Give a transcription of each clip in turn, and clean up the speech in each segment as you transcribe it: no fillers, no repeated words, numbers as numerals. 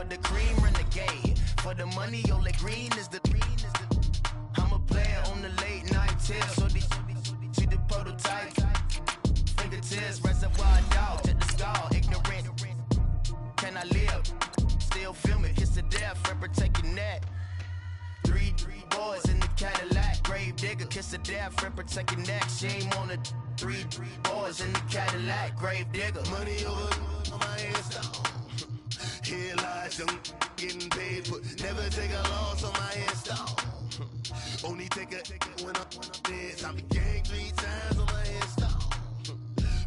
for the cream renegade. For the money, Ole Green is the I'm a player on the late night tip. So these see the prototype. Fingertips, reservoir dog, check the skull, ignorant. Can I live? Still film it, kiss to death, friend protect your neck. Three boys in the Cadillac, grave digger, kiss to death, friend protect your neck. Shame on the three boys in the Cadillac, grave digger. Money over on my headstone. Here lies young getting paid for. Never take a loss on my headstone. Only take a when I'm dead. Time to gang 3 times on my headstone.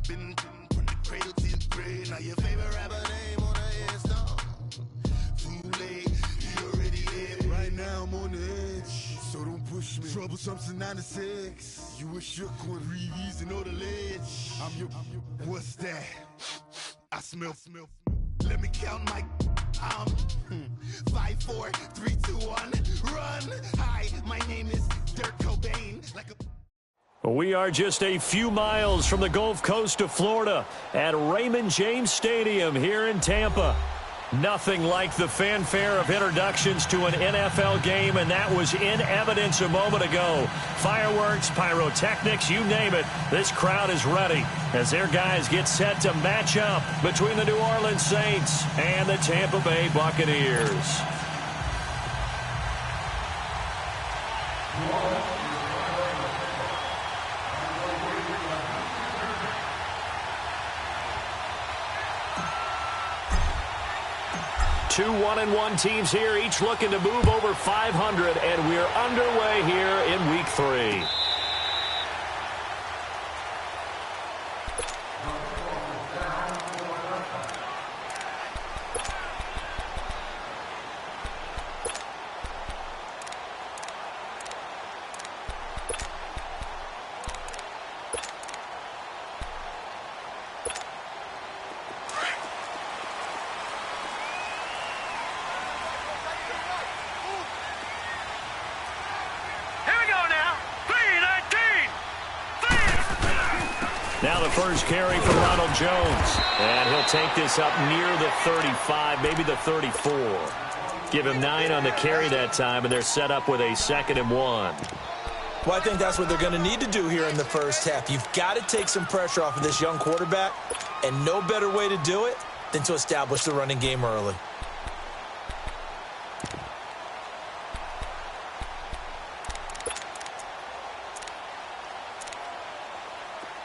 Been from the cradle to the grave. Now your favorite rapper name on the headstone. Too late, he already dead. Right now I'm on the edge, so don't push me. Troublesome to 96. You a shook one, breathe and know the ledge. I'm your. What's that? I smell. Let me count my. 5, 4, 3, 2, 1. Run. Hi, my name is Dirk Cobain. We are just a few miles from the Gulf Coast of Florida at Raymond James Stadium here in Tampa. Nothing like the fanfare of introductions to an NFL game, and that was in evidence a moment ago. Fireworks, pyrotechnics, you name it. This crowd is ready as their guys get set to match up between the New Orleans Saints and the Tampa Bay Buccaneers. Two 1-1 teams here, each looking to move over 500, and we're underway here in Week 3. Now the first carry for Ronald Jones. And he'll take this up near the 35, maybe the 34. Give him 9 on the carry that time, and they're set up with a 2nd and 1. Well, I think that's what they're going to need to do here in the first half. You've got to take some pressure off of this young quarterback, and no better way to do it than to establish the running game early.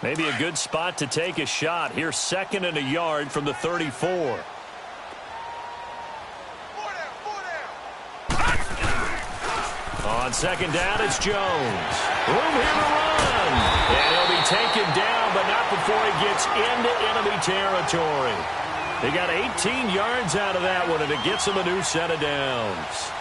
Maybe a good spot to take a shot. Here's 2nd and a yard from the 34. On 2nd down, it's Jones. Room here to run. And he'll be taken down, but not before he gets into enemy territory. They got 18 yards out of that one, and it gets him a new set of downs.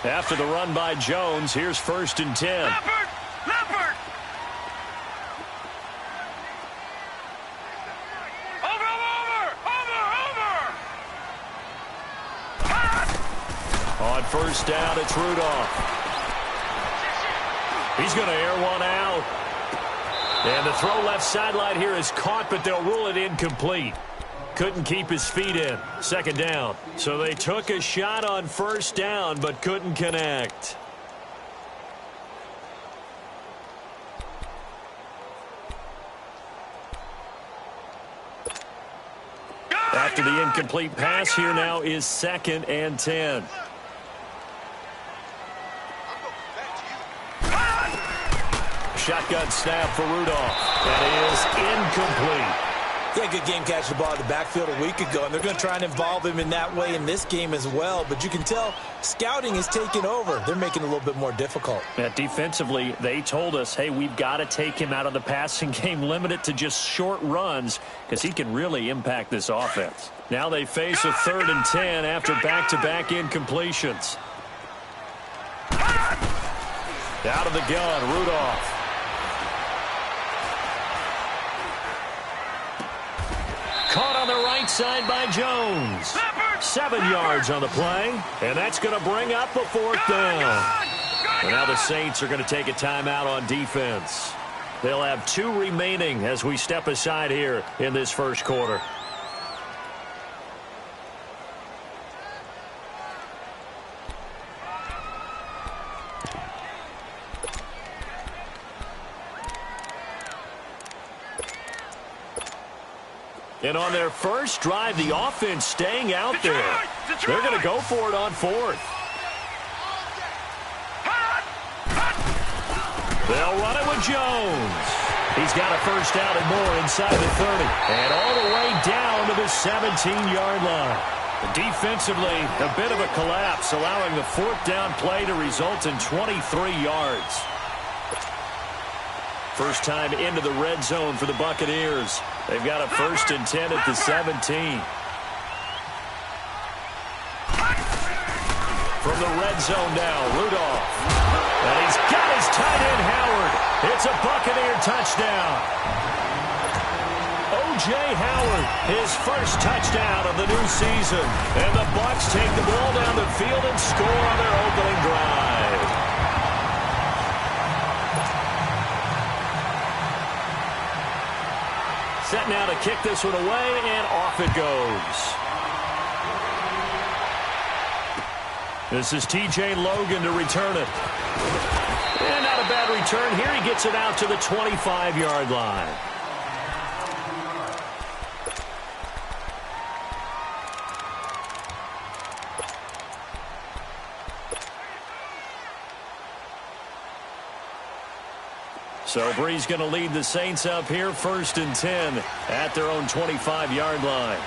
After the run by Jones, here's 1st and 10. Leopard! Over! On 1st down, it's Rudolph. He's going to air one out. And the throw left sideline here is caught, but they'll rule it incomplete. Couldn't keep his feet in. 2nd down. So they took a shot on 1st down, but couldn't connect. After the incomplete pass, here now is 2nd and 10. Shotgun snap for Rudolph. That is incomplete. Yeah, good game catching the ball in the backfield a week ago, and they're going to try and involve him in that way in this game as well. But you can tell scouting is taking over. They're making it a little bit more difficult. Yeah, defensively, they told us, hey, we've got to take him out of the passing game, limit it to just short runs, because he can really impact this offense. Now they face a 3rd and 10 after back-to-back incompletions. Out of the gun, Rudolph. Caught on the right side by Jones. 7 yards on the play, and that's going to bring up a 4th down. And now the Saints are going to take a timeout on defense. They'll have 2 remaining as we step aside here in this first quarter. And on their first drive, the offense staying out there. They're going to go for it on 4th. They'll run it with Jones. He's got a first down and more inside the 30. And all the way down to the 17-yard line. Defensively, a bit of a collapse, allowing the 4th down play to result in 23 yards. First time into the red zone for the Buccaneers. They've got a 1st and 10 at the 17. From the red zone now, Rudolph. And he's got his tight end, Howard. It's a Buccaneer touchdown. O.J. Howard, his first touchdown of the new season. And the Bucs take the ball down the field and score on their opening drive. Set now to kick this one away, and off it goes. This is T.J. Logan to return it. And not a bad return here. He gets it out to the 25-yard line. So Bree's going to lead the Saints up here, 1st and 10 at their own 25-yard line.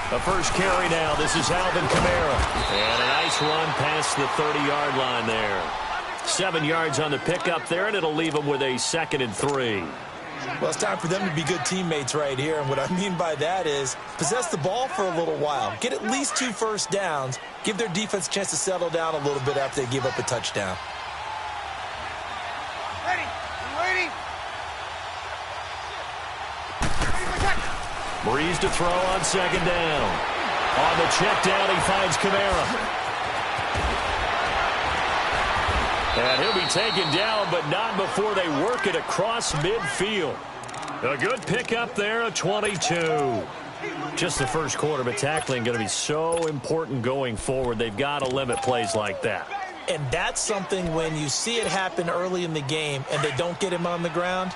The first carry now. This is Alvin Kamara. And a nice run past the 30-yard line there. 7 yards on the pickup there, and it'll leave them with a 2nd and 3. Well, it's time for them to be good teammates right here. And what I mean by that is possess the ball for a little while. Get at least 2 first downs. Give their defense a chance to settle down a little bit after they give up a touchdown. Breeze to throw on 2nd down. On the check down, he finds Kamara. And he'll be taken down, but not before they work it across midfield. A good pickup there, a 22. Just the first quarter, but tackling going to be so important going forward. They've got to limit plays like that. And that's something when you see it happen early in the game and they don't get him on the ground,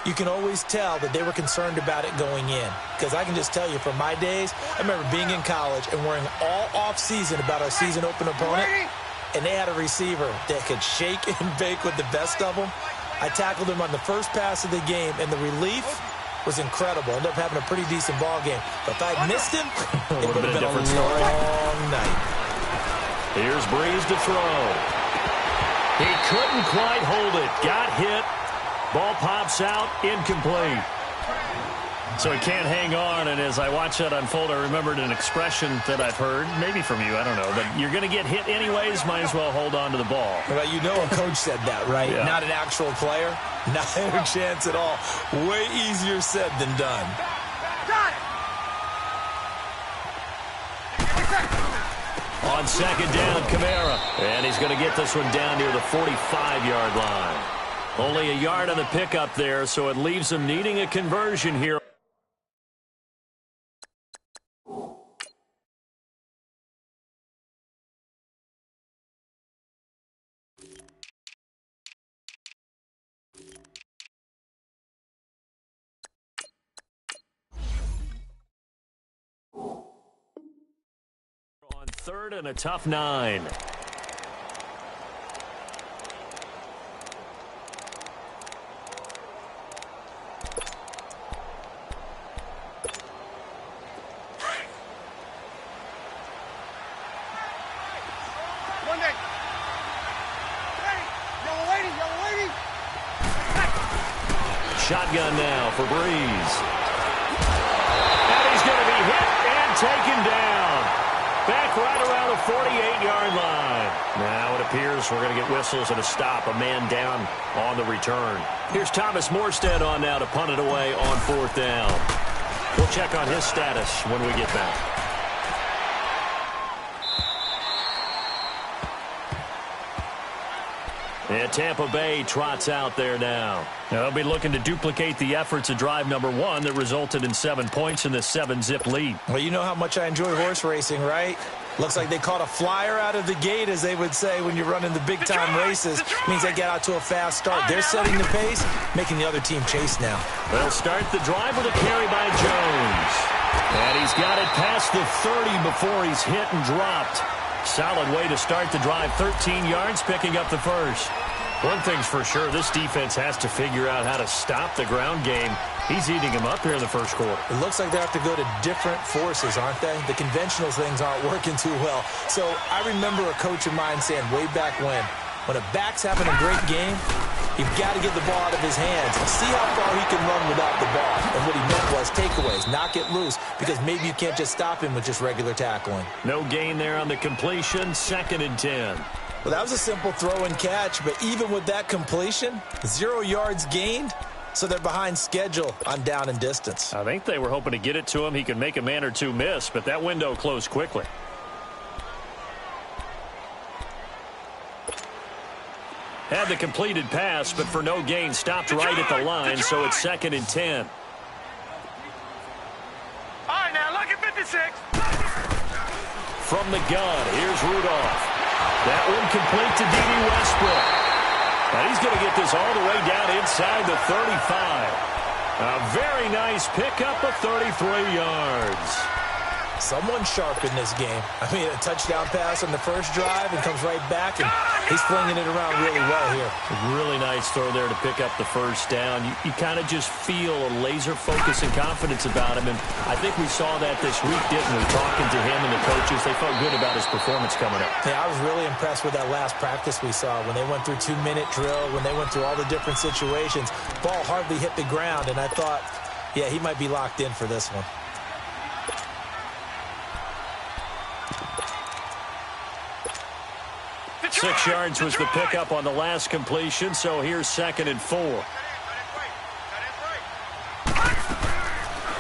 you can always tell that they were concerned about it going in. Because I can just tell you from my days, I remember being in college and worrying all off-season about our season open opponent. And they had a receiver that could shake and bake with the best of them. I tackled him on the first pass of the game, and the relief was incredible. Ended up having a pretty decent ball game. But if I had missed him, it would have been a long night. Here's Breeze to throw. He couldn't quite hold it. Got hit. Ball pops out. Incomplete. So he can't hang on, and as I watch that unfold, I remembered an expression that I've heard, maybe from you, I don't know, but you're going to get hit anyways, might as well hold on to the ball. Well, you know a coach said that, right? Yeah. Not an actual player. Not a chance at all. Way easier said than done. Got it! On 2nd down, Kamara. And he's going to get this one down near the 45-yard line. Only a yard on the pickup there, so it leaves them needing a conversion here. On 3rd and a tough 9. Shotgun now for Breeze. And he's going to be hit and taken down. Back right around the 48-yard line. Now it appears we're going to get whistles and a stop. A man down on the return. Here's Thomas Morstead on now to punt it away on 4th down. We'll check on his status when we get back. And Tampa Bay trots out there now. They'll be looking to duplicate the efforts of drive number 1 that resulted in 7 points in the 7-zip lead. Well, you know how much I enjoy horse racing, right? Looks like they caught a flyer out of the gate, as they would say when you're running the big-time races. Means they get out to a fast start. They're setting the pace, making the other team chase now. They'll start the drive with a carry by Jones. And he's got it past the 30 before he's hit and dropped. Solid way to start the drive. 13 yards, picking up the first. One thing's for sure, this defense has to figure out how to stop the ground game. He's eating him up here in the first quarter. It looks like they have to go to different forces, aren't they? The conventional things aren't working too well. So I remember a coach of mine saying way back when a back's having a great game, you've got to get the ball out of his hands. See how far he can run without the ball. And what he meant was takeaways, knock it loose, because maybe you can't just stop him with just regular tackling. No gain there on the completion, 2nd and 10. Well, that was a simple throw and catch, but even with that completion, 0 yards gained, so they're behind schedule on down and distance. I think they were hoping to get it to him. He could make a man or two miss, but that window closed quickly. Had the completed pass, but for no gain, stopped right at the line, so it's 2nd and 10. All right, now look at 56. From the gun, here's Rudolph. That one complete to D.D. Westbrook. And he's going to get this all the way down inside the 35. A very nice pickup of 33 yards. Someone sharp in this game. I mean, a touchdown pass on the first drive and comes right back, and he's flinging it around really well here. Really nice throw there to pick up the first down. You kind of just feel a laser focus and confidence about him, and I think we saw that this week, didn't we? Talking to him and the coaches, they felt good about his performance coming up. Yeah, I was really impressed with that last practice we saw when they went through 2-minute drill, when they went through all the different situations. Ball hardly hit the ground, and I thought, yeah, he might be locked in for this one. 6 yards was the pickup on the last completion, so here's 2nd and 4.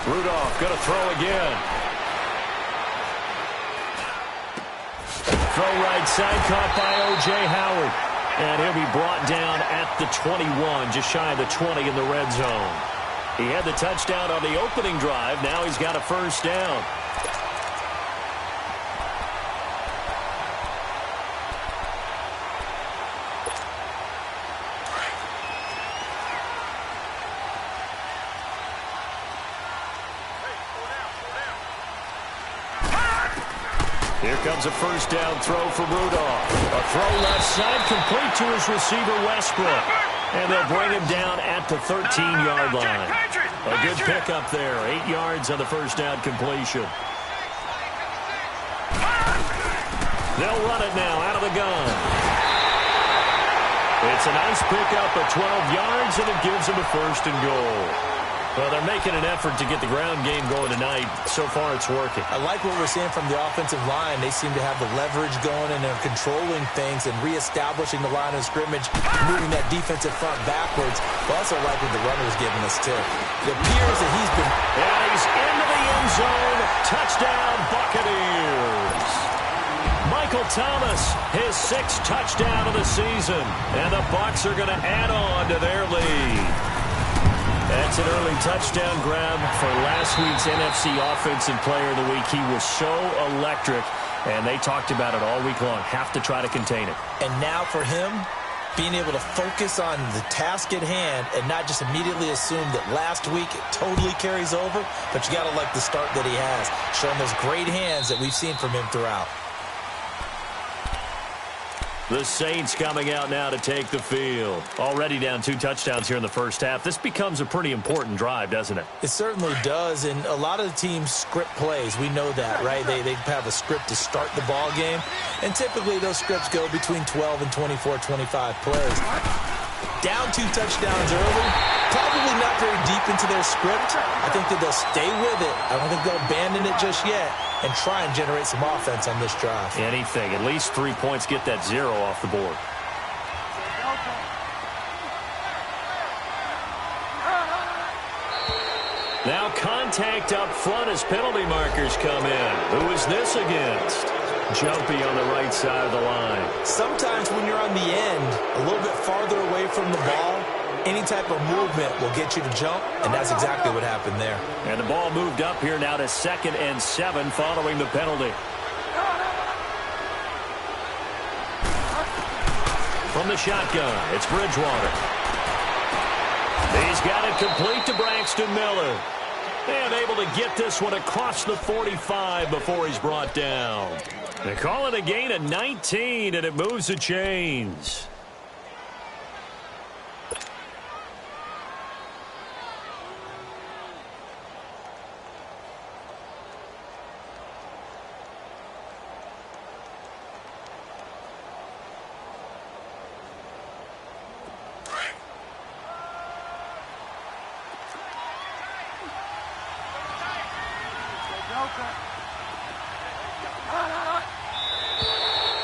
Rudolph going to throw again. Throw right side, caught by O.J. Howard. And he'll be brought down at the 21, just shy of the 20 in the red zone. He had the touchdown on the opening drive. Now he's got a first down. Here comes a first down throw for Rudolph. A throw left side, complete to his receiver, Westbrook. And they'll bring him down at the 13-yard line. A good pickup there. 8 yards on the first down completion. They'll run it now out of the gun. It's a nice pickup of 12 yards, and it gives them a 1st and goal. Well, they're making an effort to get the ground game going tonight. So far, it's working. I like what we're seeing from the offensive line. They seem to have the leverage going, and they're controlling things and reestablishing the line of scrimmage, moving that defensive front backwards. But also like what the runner's giving us, too. It appears that he's been... And he's into the end zone. Touchdown, Buccaneers. Michael Thomas, his 6th touchdown of the season. And the Bucs are going to add on to their lead. That's an early touchdown grab for last week's NFC Offensive Player of the Week. He was so electric, and they talked about it all week long. Have to try to contain it. And now for him, being able to focus on the task at hand and not just immediately assume that last week it totally carries over, but you got to like the start that he has, showing those great hands that we've seen from him throughout. The Saints coming out now to take the field. Already down 2 touchdowns here in the first half. This becomes a pretty important drive, doesn't it? It certainly does, and a lot of the teams script plays. We know that, right? They have a script to start the ball game, and typically those scripts go between 12 and 24, 25 plays. Down 2 touchdowns early, probably not very deep into their script. I think that they'll stay with it. I don't think they'll abandon it just yet and try and generate some offense on this drive. Anything. At least 3 points, get that 0 off the board. Now contact up front as penalty markers come in. Who is this against? Jumpy on the right side of the line. Sometimes when you're on the end, a little bit farther away from the ball, any type of movement will get you to jump, and that's exactly what happened there. And the ball moved up here now to 2nd and 7 following the penalty. From the shotgun, it's Bridgewater. He's got it complete to Braxton Miller. And able to get this one across the 45 before he's brought down. They call it a gain of 19, and it moves the chains.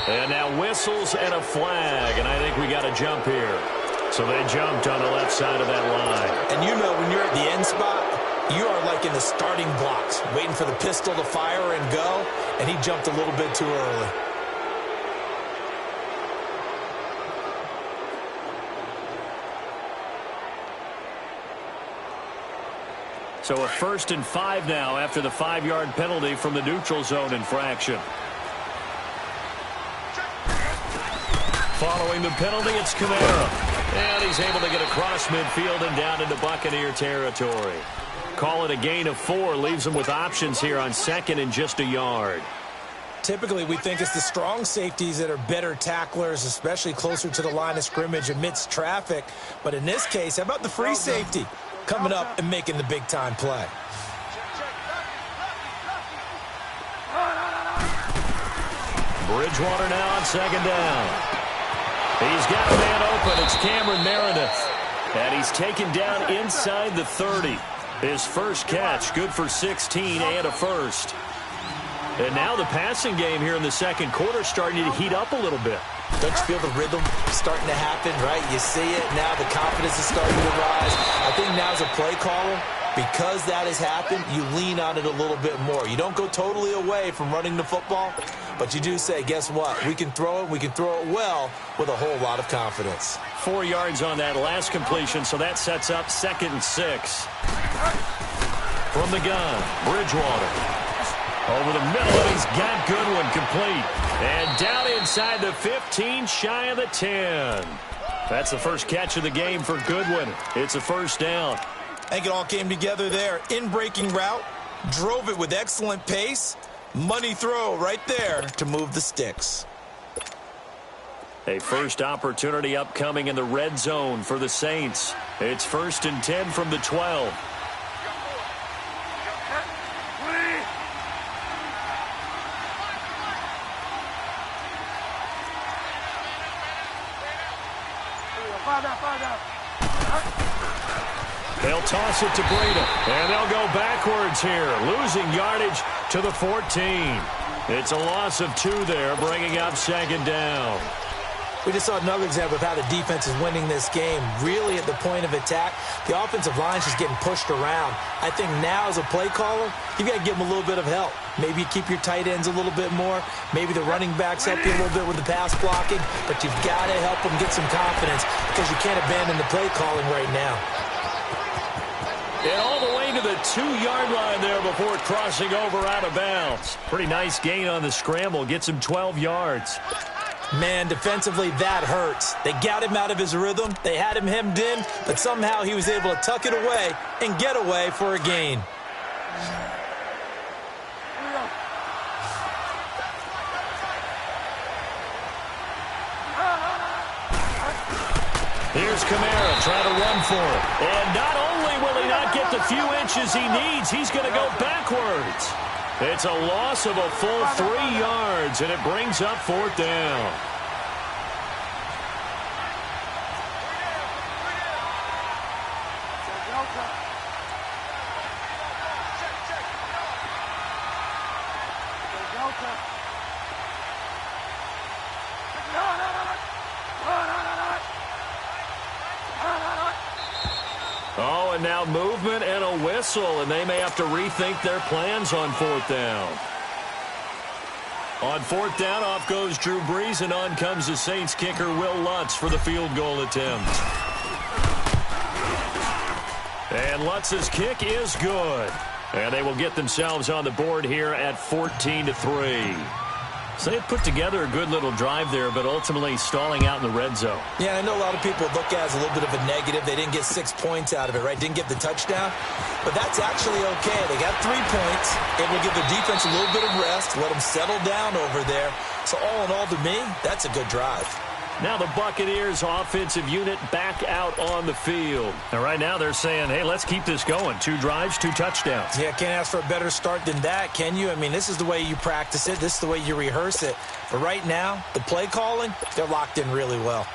And now whistles and a flag, and I think we got a jump here. So they jumped on the left side of that line. And you know when you're at the end spot, you are like in the starting blocks, waiting for the pistol to fire and go, and he jumped a little bit too early. So a 1st and 5 now after the 5-yard penalty from the neutral zone infraction. Following the penalty, it's Kamara. And he's able to get across midfield and down into Buccaneer territory. Call it a gain of 4. Leaves them with options here on 2nd and just a yard. Typically, we think it's the strong safeties that are better tacklers, especially closer to the line of scrimmage amidst traffic. But in this case, how about the free safety coming up and making the big-time play? Bridgewater now on 2nd down. He's got a man open. It's Cameron Meredith. And he's taken down inside the 30. His first catch, good for 16 and a first. And now the passing game here in the second quarter starting to heat up a little bit. Don't you feel the rhythm starting to happen, right? You see it. Now the confidence is starting to rise. I think now as a play caller, because that has happened, you lean on it a little bit more. You don't go totally away from running the football, but you do say, guess what? We can throw it. We can throw it well with a whole lot of confidence. 4 yards on that last completion, so that sets up 2nd and 6. From the gun, Bridgewater. Over the middle, and he's got Goodwin complete. And down inside the 15, shy of the 10. That's the first catch of the game for Goodwin. It's a 1st down. I think it all came together there. In-breaking route, drove it with excellent pace. Money throw right there to move the sticks. A first opportunity upcoming in the red zone for the Saints. It's 1st and 10 from the 12. They'll toss it to Breida, and they'll go backwards here, losing yardage to the 14. It's a loss of 2 there, bringing up 2nd down. We just saw another example of how the defense is winning this game. Really at the point of attack, the offensive line's just getting pushed around. I think now as a play caller, you've got to give them a little bit of help. Maybe you keep your tight ends a little bit more. Maybe the running backs help you a little bit with the pass blocking. But you've got to help them get some confidence because you can't abandon the play calling right now. And all the way to the 2-yard line there before crossing over out of bounds. Pretty nice gain on the scramble. Gets him 12 yards. Man, defensively, that hurts. They got him out of his rhythm. They had him hemmed in, but somehow he was able to tuck it away and get away for a gain. Here's Kamara trying to run for it. And not only will he not get the few inches he needs, he's going to go backwards. It's a loss of a full 3 yards, and it brings up 4th down. And now movement and a whistle, and they may have to rethink their plans on fourth down. On fourth down, off goes Drew Brees, and on comes the Saints kicker, Will Lutz, for the field goal attempt. And Lutz's kick is good. And they will get themselves on the board here at 14-3. So they put together a good little drive there, but ultimately stalling out in the red zone. Yeah, I know a lot of people look at it as a little bit of a negative. They didn't get 6 points out of it, right? Didn't get the touchdown. But that's actually okay. They got 3 points. It will give the defense a little bit of rest, let them settle down over there. So all in all, to me, that's a good drive. Now the Buccaneers offensive unit back out on the field. And right now they're saying, hey, let's keep this going. 2 drives, 2 touchdowns. Yeah, can't ask for a better start than that, can you? I mean, this is the way you practice it. This is the way you rehearse it. But right now, the play calling, they're locked in really well.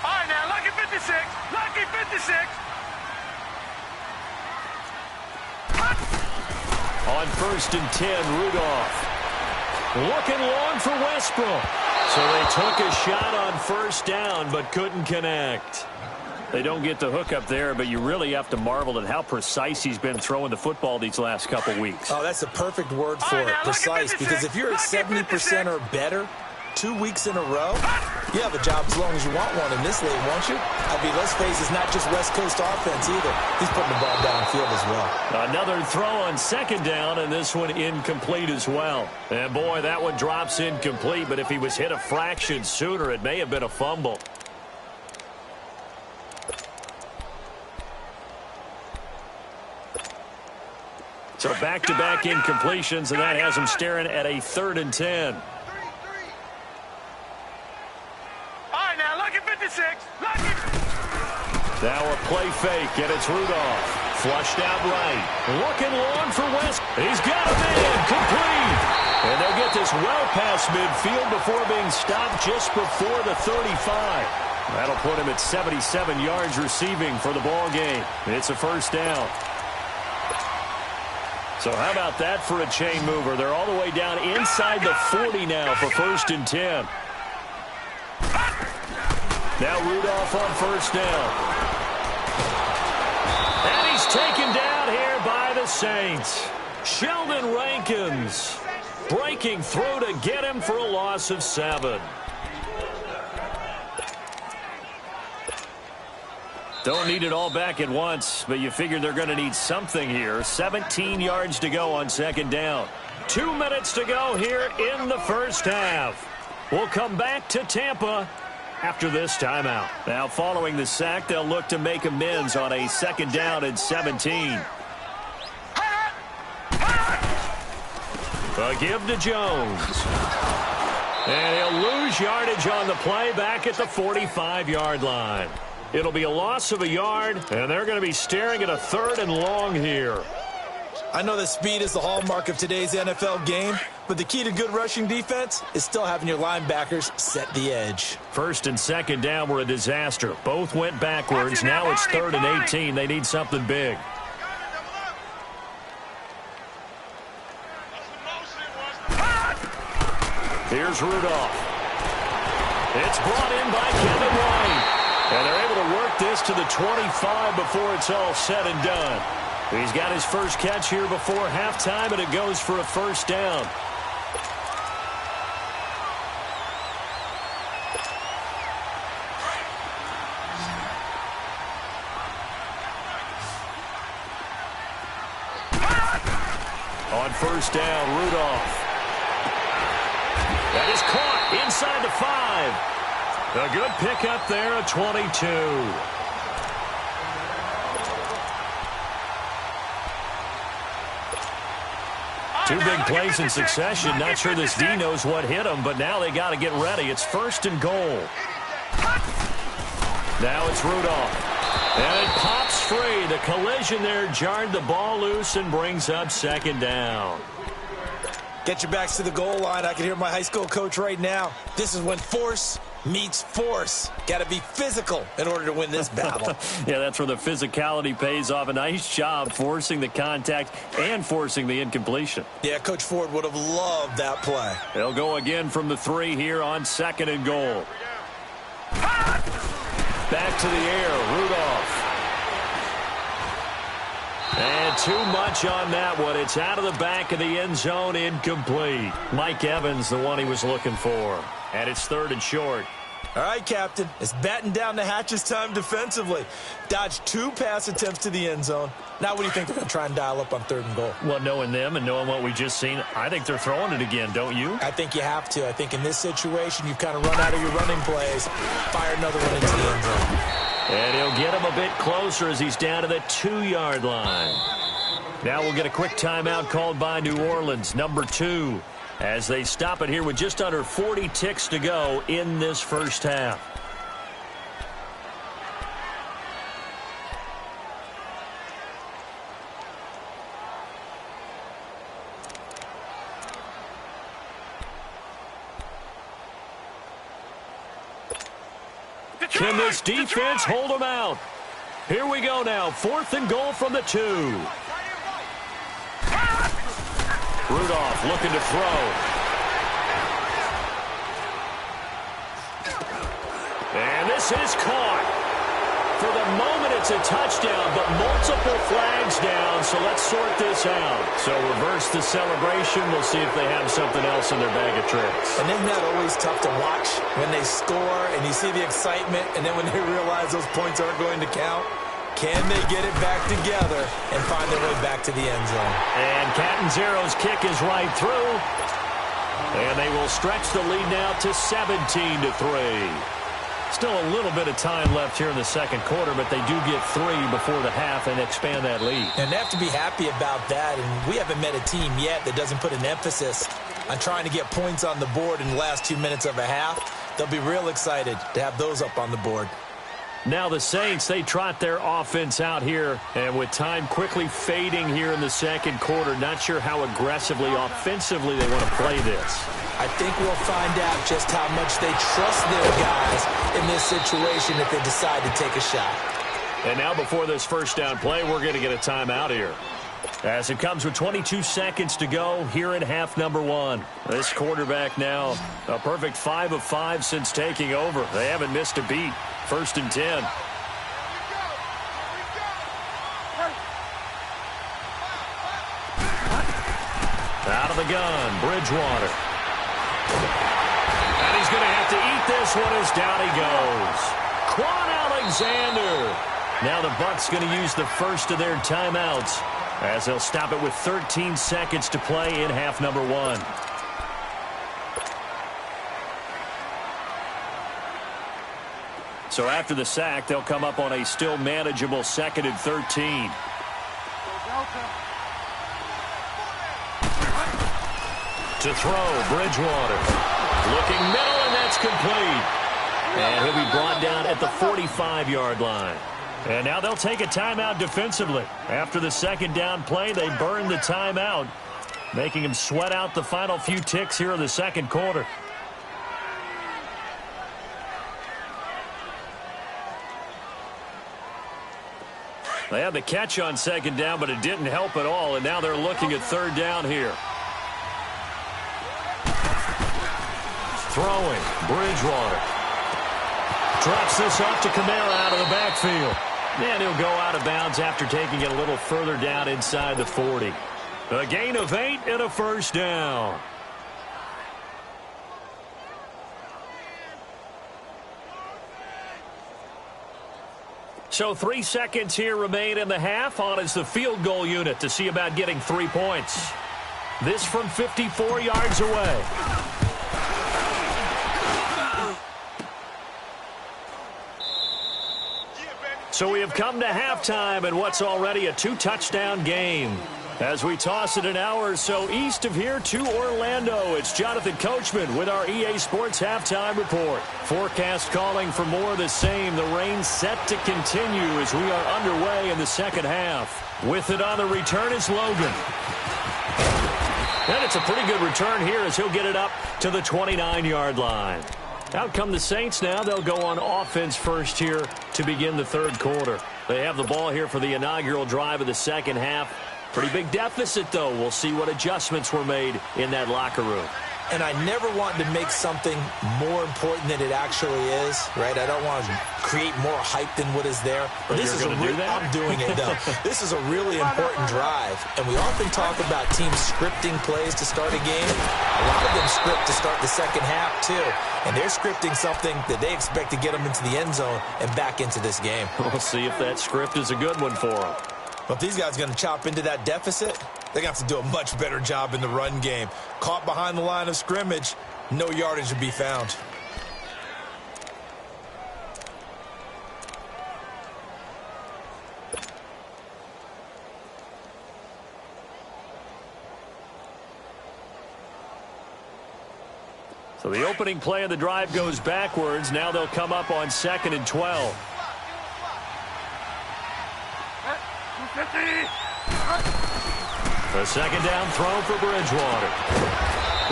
All right, now, lucky 56. Lucky 56. On 1st and 10, Rudolph. Looking long for Westbrook. So they took a shot on 1st down, but couldn't connect. They don't get the hook up there, but you really have to marvel at how precise he's been throwing the football these last couple weeks. Oh, that's the perfect word for it, precise. Because if you're at 70% or better 2 weeks in a row, you have a job as long as you want one in this league, won't you? I mean, let's face it, it's not just West Coast offense either. He's putting the ball downfield as well. Another throw on 2nd down, and this one incomplete as well. And boy, that one drops incomplete, but if he was hit a fraction sooner, it may have been a fumble. So back-to-back incompletions, and that has him staring at a 3rd and 10. Now a play fake, and it's Rudolph. Flushed out right. Looking long for West. He's got him in. Complete. And they'll get this well past midfield before being stopped just before the 35. That'll put him at 77 yards receiving for the ball game. It's a 1st down. So how about that for a chain mover? They're all the way down inside the 40 now for 1st and 10. Now Rudolph on 1st down. And he's taken down here by the Saints. Sheldon Rankins breaking through to get him for a loss of 7. Don't need it all back at once, but you figure they're going to need something here. 17 yards to go on 2nd down. 2 minutes to go here in the 1st half. We'll come back to Tampa after this timeout. Now following the sack, they'll look to make amends on a 2nd down and 17. A give to Jones. And he'll lose yardage on the play back at the 45-yard line. It'll be a loss of a yard, and they're going to be staring at a 3rd and long here. I know that speed is the hallmark of today's NFL game, but the key to good rushing defense is still having your linebackers set the edge. 1st and 2nd down were a disaster. Both went backwards. Now it's 3rd and 18. They need something big. Here's Rudolph. It's brought in by Kevin White. And they're able to work this to the 25 before it's all said and done. He's got his first catch here before halftime, and it goes for a 1st down. On 1st down, Rudolph. That is caught inside the 5. A good pickup there, a 22. Two big plays in succession. Not sure this D knows what hit him, but now they got to get ready. It's 1st and goal. Now it's Rudolph. And it pops free. The collision there jarred the ball loose and brings up 2nd down. Get your backs to the goal line. I can hear my high school coach right now. This is when force meets force. Got to be physical in order to win this battle. Yeah, that's where the physicality pays off. A nice job forcing the contact and forcing the incompletion. Yeah, Coach Ford would have loved that play. They'll go again from the 3 here on 2nd and goal. back to the air. Rudolph. And too much on that one. It's out of the back of the end zone, incomplete. Mike Evans, the one he was looking for. And it's 3rd and short. All right, Captain. It's batten down the hatches time defensively. Dodged 2 pass attempts to the end zone. Now what do you think they're going to try and dial up on 3rd and goal? Well, knowing them and knowing what we just seen, I think they're throwing it again, don't you? I think you have to. I think in this situation, you've kind of run out of your running plays. Fire another one into the end zone. And he'll get him a bit closer as he's down to the 2-yard line. Now we'll get a quick timeout called by New Orleans, number 2, as they stop it here with just under 40 ticks to go in this first half. Can this defense hold them out? Here we go now. 4th and goal from the 2. Rudolph looking to throw. And this is caught. For the moment, it's a touchdown, but multiple flags down, so let's sort this out. So reverse the celebration. We'll see if they have something else in their bag of tricks. And isn't that always tough to watch when they score and you see the excitement, and then when they realize those points aren't going to count? Can they get it back together and find their way back to the end zone? And Catanzaro's kick is right through. And they will stretch the lead now to 17-3. Still a little bit of time left here in the second quarter, but they do get 3 before the half and expand that lead. And they have to be happy about that. And we haven't met a team yet that doesn't put an emphasis on trying to get points on the board in the last 2 minutes of a half. They'll be real excited to have those up on the board. Now the Saints, they trot their offense out here, and with time quickly fading here in the second quarter, not sure how aggressively, offensively they want to play this. I think we'll find out just how much they trust their guys in this situation if they decide to take a shot. And now before this first down play, we're going to get a timeout here, as it comes with 22 seconds to go here in half number 1. This quarterback now a perfect 5 of 5 since taking over. They haven't missed a beat. 1st and 10. Out of the gun, Bridgewater. And he's going to have to eat this one as down he goes. Quan Alexander. Now the Bucs going to use the first of their timeouts, as they'll stop it with 13 seconds to play in half number 1. So after the sack, they'll come up on a still manageable 2nd and 13. To throw, Bridgewater. Looking middle, and that's complete. And he'll be brought down at the 45-yard line. And now they'll take a timeout defensively. After the second down play, they burn the timeout, making him sweat out the final few ticks here in the second quarter. They had the catch on second down, but it didn't help at all, and now they're looking at 3rd down here. Throwing, Bridgewater. Drops this off to Kamara out of the backfield. And he'll go out of bounds after taking it a little further down inside the 40. A gain of 8 and a first down. So 3 seconds here remain in the half. On is the field goal unit to see about getting 3 points. This from 54 yards away. So we have come to halftime in what's already a 2-touchdown game. As we toss it an hour or so east of here to Orlando, it's Jonathan Coachman with our EA Sports Halftime Report. Forecast calling for more of the same. The rain set to continue as we are underway in the second half. With it on the return is Logan. And it's a pretty good return here as he'll get it up to the 29-yard line. Out come the Saints now. They'll go on offense first here to begin the third quarter. They have the ball here for the inaugural drive of the second half. Pretty big deficit, though. We'll see what adjustments were made in that locker room. and I never want to make something more important than it actually is, right? I don't want to create more hype than what is there. But this is a I'm doing it, though. This is a really important drive, and we often talk about teams scripting plays to start a game. A lot of them script to start the second half, too, and they're scripting something that they expect to get them into the end zone and back into this game. We'll see if that script is a good one for them. But if these guys are going to chop into that deficit, they're going to have to do a much better job in the run game. Caught behind the line of scrimmage, no yardage to be found. So the opening play of the drive goes backwards. Now they'll come up on 2nd and 12. The second down throw for Bridgewater.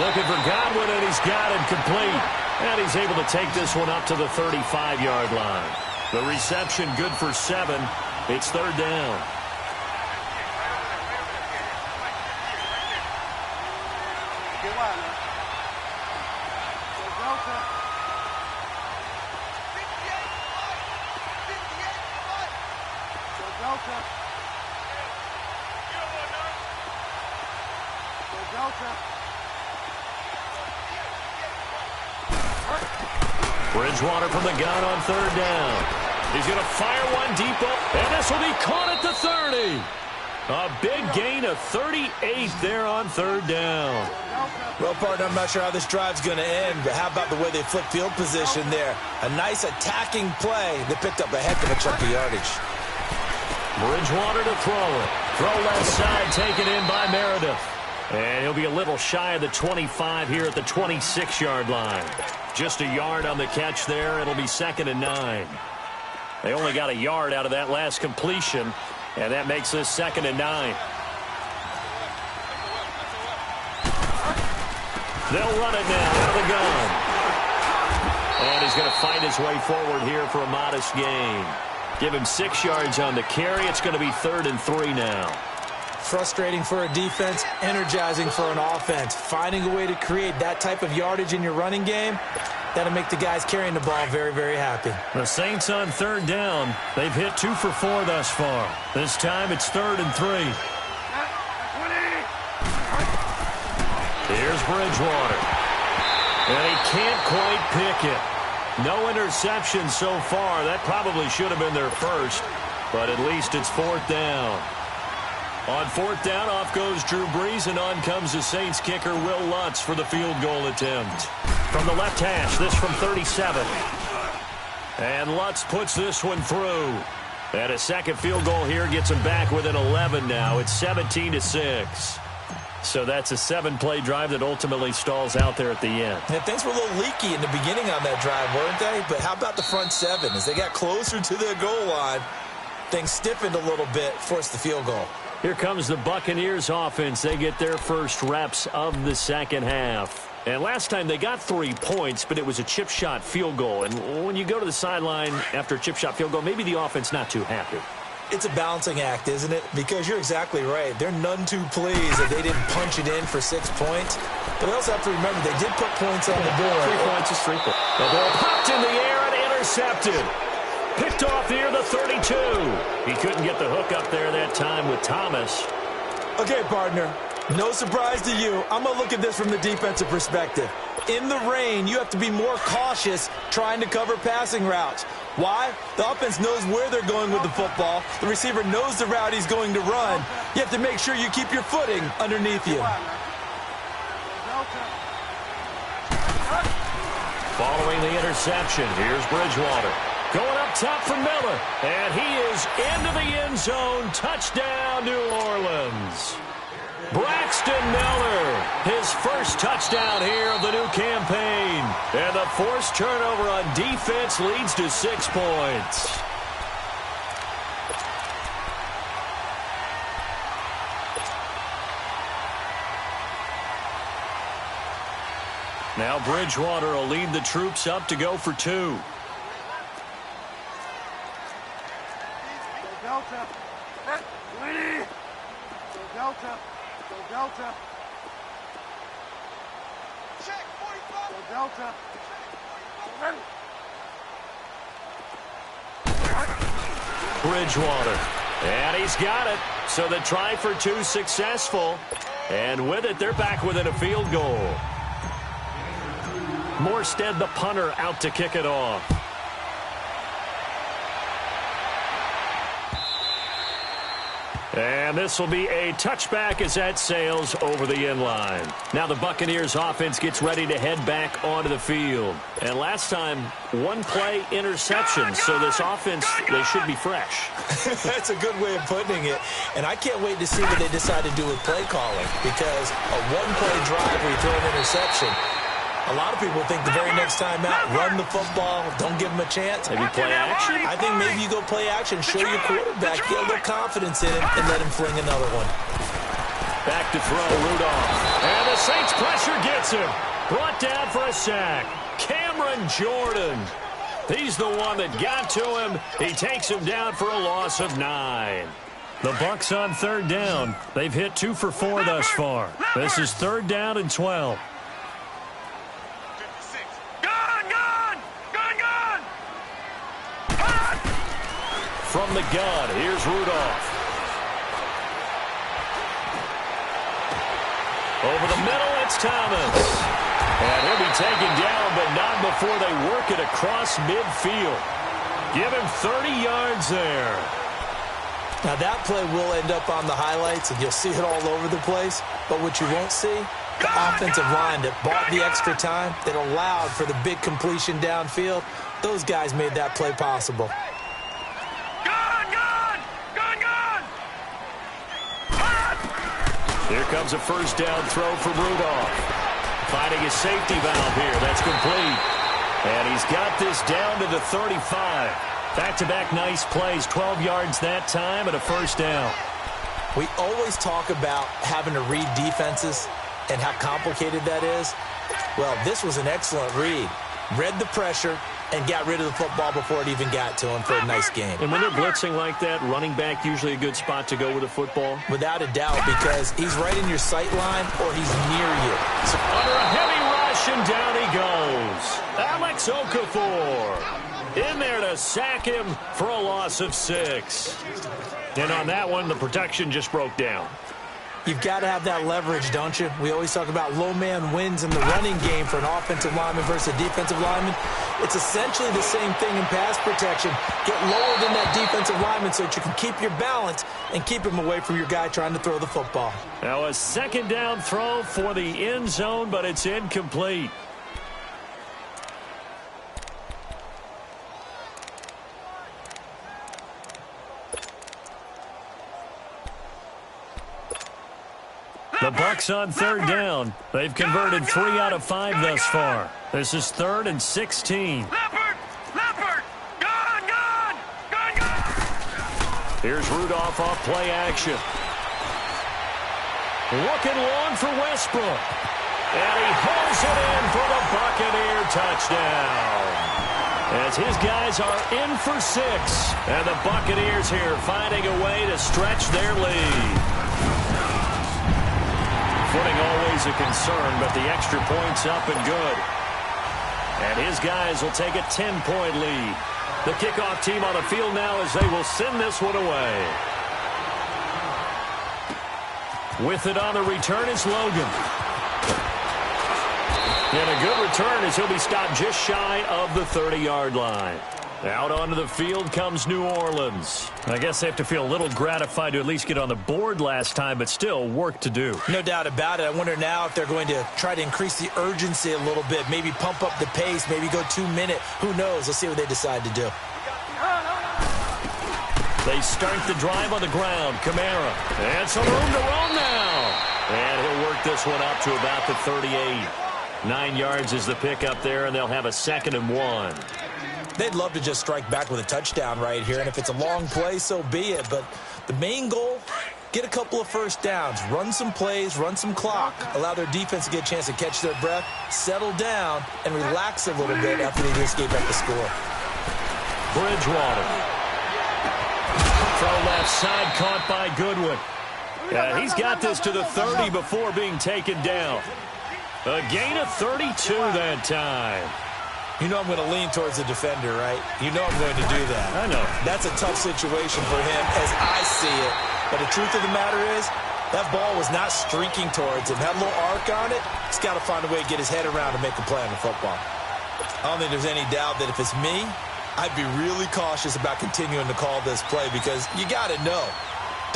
Looking for Godwin, and he's got it complete. And he's able to take this one up to the 35-yard line. The reception good for 7. It's 3rd down. Bridgewater from the gun on 3rd down. He's going to fire one deep, and this will be caught at the 30. A big gain of 38 there on 3rd down. Well, partner, I'm not sure how this drive's going to end, but how about the way they flip field position there? A nice attacking play that picked up a heck of a chunk of yardage. Bridgewater to throw it. Throw left side, taken in by Meredith. And he'll be a little shy of the 25 here at the 26-yard line. Just a yard on the catch there. It'll be 2nd and 9. They only got a yard out of that last completion, and that makes this 2nd and 9. They'll run it now out of the gun. And he's going to fight his way forward here for a modest gain. Give him 6 yards on the carry. It's going to be 3rd and 3 now. Frustrating for a defense, energizing for an offense. Finding a way to create that type of yardage in your running game, that'll make the guys carrying the ball very, very happy. The Saints on 3rd down. They've hit 2 for 4 thus far. This time it's 3rd and 3. Here's Bridgewater. And he can't quite pick it. No interception so far. That probably should have been their first, but at least it's 4th down. On 4th down, off goes Drew Brees, and on comes the Saints kicker, Will Lutz, for the field goal attempt. From the left hash, this from 37. And Lutz puts this one through. And a second field goal here gets him back within 11 now. It's 17-6. So that's a 7-play drive that ultimately stalls out there at the end. And things were a little leaky in the beginning on that drive, weren't they? But how about the front 7? As they got closer to the goal line, things stiffened a little bit, forced the field goal. Here comes the Buccaneers offense. They get their first reps of the second half. And last time they got 3 points, but it was a chip shot field goal. And when you go to the sideline after a chip shot field goal, maybe the offense not too happy. It's a balancing act, isn't it? Because you're exactly right. They're none too pleased that they didn't punch it in for 6 points. But they also have to remember they did put points on the board. 3 points is 3 points. The ball popped in the air and intercepted. Picked off near the 32. He couldn't get the hook up there that time with Thomas. Okay, partner. No surprise to you. I'm going to look at this from the defensive perspective. In the rain, you have to be more cautious trying to cover passing routes. Why? The offense knows where they're going with the football. The receiver knows the route he's going to run. You have to make sure you keep your footing underneath you. Following the interception, here's Bridgewater. Going up top for Miller. And he is into the end zone. Touchdown, New Orleans. Braxton Miller, his first touchdown here of the new campaign. And the forced turnover on defense leads to 6 points. Now Bridgewater will lead the troops up to go for 2. Delta. Winnie. Delta. Delta. Bridgewater. And he's got it. So the try for two successful. And with it, they're back within a field goal. Morstead, the punter, out to kick it off. And this will be a touchback as that sails over the end line. Now the Buccaneers offense gets ready to head back onto the field. And last time, one play interception. So this offense, they should be fresh. That's a good way of putting it. And I can't wait to see what they decide to do with play calling. Because a one-play drive where you throw an interception, a lot of people think the very next time out, run the football, don't give them a chance. Maybe play action? I think maybe you go play action, show your quarterback, get a little confidence in him, and let him fling another one. Back to throw, Rudolph. And the Saints pressure gets him. Brought down for a sack. Cameron Jordan. He's the one that got to him. He takes him down for a loss of 9. The Bucs on third down. They've hit 2 for 4 thus far. This is third down and 12. From the gun, here's Rudolph. Over the middle, it's Thomas. And he'll be taken down, but not before they work it across midfield. Give him 30 yards there. Now that play will end up on the highlights, and you'll see it all over the place. But what you won't see, the offensive line that bought the extra time, that allowed for the big completion downfield, those guys made that play possible. Here comes a first down throw from Rudolph. Finding his safety valve here. That's complete. And he's got this down to the 35. Back-to-back nice plays. 12 yards that time and a first down. We always talk about having to read defenses and how complicated that is. Well, this was an excellent read. Read the pressure and got rid of the football before it even got to him for a nice game. And when they're blitzing like that, running back usually a good spot to go with the football? Without a doubt, because he's right in your sight line or he's near you. So under a heavy rush, and down he goes. Alex Okafor in there to sack him for a loss of 6. And on that one, the protection just broke down. You've got to have that leverage, don't you? We always talk about low man wins in the running game for an offensive lineman versus a defensive lineman. It's essentially the same thing in pass protection. Get lower than that defensive lineman so that you can keep your balance and keep him away from your guy trying to throw the football. Now a second down throw for the end zone, but it's incomplete. The Bucs on third down. They've converted 3 out of 5 thus far. This is 3rd and 16. Leopard! Gun! Here's Rudolph off play action. Looking long for Westbrook. And he pulls it in for the Buccaneer touchdown. As his guys are in for 6. And the Buccaneers here finding a way to stretch their lead. Footing always a concern, but the extra point's up and good. And his guys will take a 10-point lead. The kickoff team on the field now as they will send this one away. With it on the return is Logan. And a good return as he'll be stopped just shy of the 30-yard line. Out onto the field comes New Orleans. I guess they have to feel a little gratified to at least get on the board last time, but still work to do. No doubt about it. I wonder now if they're going to try to increase the urgency a little bit, maybe pump up the pace, maybe go 2-minute. Who knows? Let's see what they decide to do. They start the drive on the ground. Kamara. And some room to roam now. And he'll work this one up to about the 38. 9 yards is the pickup there, and they'll have a 2nd and 1. They'd love to just strike back with a touchdown right here, and if it's a long play, so be it. But the main goal, get a couple of first downs, run some plays, run some clock, allow their defense to get a chance to catch their breath, settle down, and relax a little bit after they just gave up the score. Bridgewater. Throw left side, caught by Goodwin. He's got this to the 30 before being taken down. A gain of 32 that time. You know I'm going to lean towards the defender, right? You know I'm going to do that. I know. That's a tough situation for him as I see it. But the truth of the matter is, that ball was not streaking towards him. Had a little arc on it. He's got to find a way to get his head around and make a play on the football. I don't think there's any doubt that if it's me, I'd be really cautious about continuing to call this play because you got to know,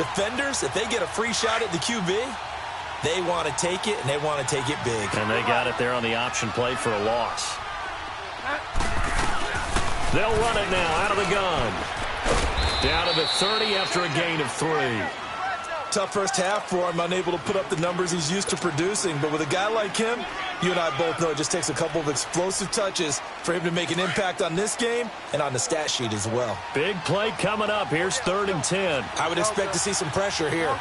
defenders, if they get a free shot at the QB, they want to take it, and they want to take it big. And they got it there on the option play for a loss. They'll run it now out of the gun. Down to the 30 after a gain of 3. Tough first half for him, unable to put up the numbers he's used to producing. But with a guy like him, you and I both know it just takes a couple of explosive touches for him to make an impact on this game and on the stat sheet as well. Big play coming up. Here's 3rd and 10. I would expect to see some pressure here.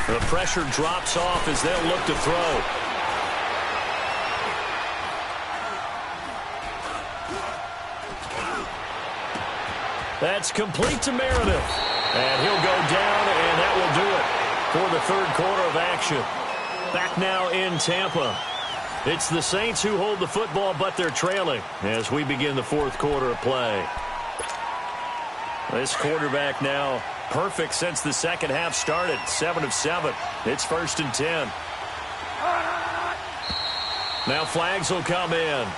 The pressure drops off as they'll look to throw. That's complete to Meredith. And he'll go down, and that will do it for the 3rd quarter of action. Back now in Tampa. It's the Saints who hold the football, but they're trailing as we begin the 4th quarter of play. This quarterback now perfect since the second half started. 7 of 7. It's 1st and 10. Now flags will come in.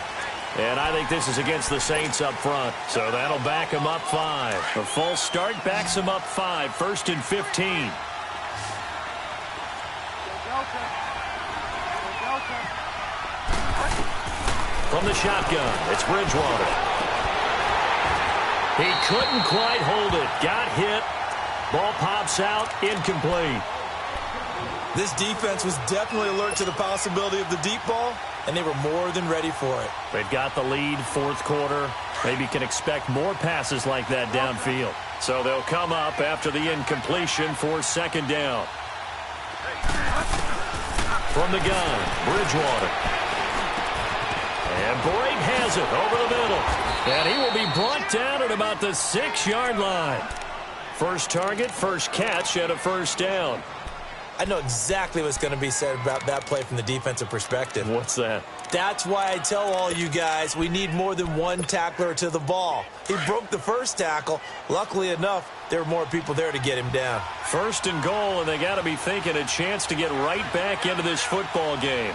And I think this is against the Saints up front. So that'll back them up 5. A false start backs them up 5. 1st and 15. From the shotgun, it's Bridgewater. He couldn't quite hold it. Got hit. Ball pops out. Incomplete. This defense was definitely alert to the possibility of the deep ball, and they were more than ready for it. They've got the lead, 4th quarter. Maybe can expect more passes like that downfield. So they'll come up after the incompletion for 2nd down. From the gun, Bridgewater. And Brake has it over the middle. And he will be brought down at about the 6-yard line. First target, first catch, and a 1st down. I know exactly what's going to be said about that play from the defensive perspective. What's that? That's why I tell all you guys we need more than one tackler to the ball. He broke the first tackle. Luckily enough, there were more people there to get him down. 1st and goal, and they got to be thinking a chance to get right back into this football game.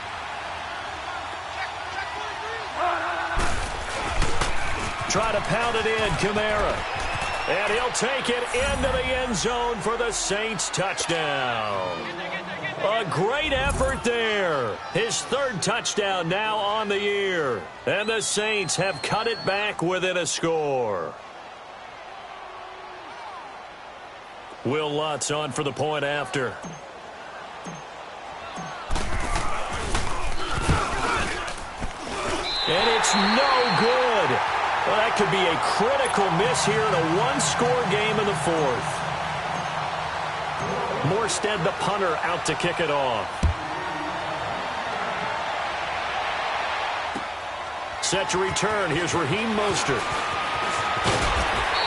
Try to pound it in, Kamara. And he'll take it into the end zone for the Saints touchdown. A great effort there. His 3rd touchdown now on the year. And the Saints have cut it back within a score. Will Lutz on for the point after. And it's no good. Well, that could be a critical miss here in a 1-score game in the 4th. Morstead, the punter, out to kick it off. Set to return. Here's Raheem Mostert.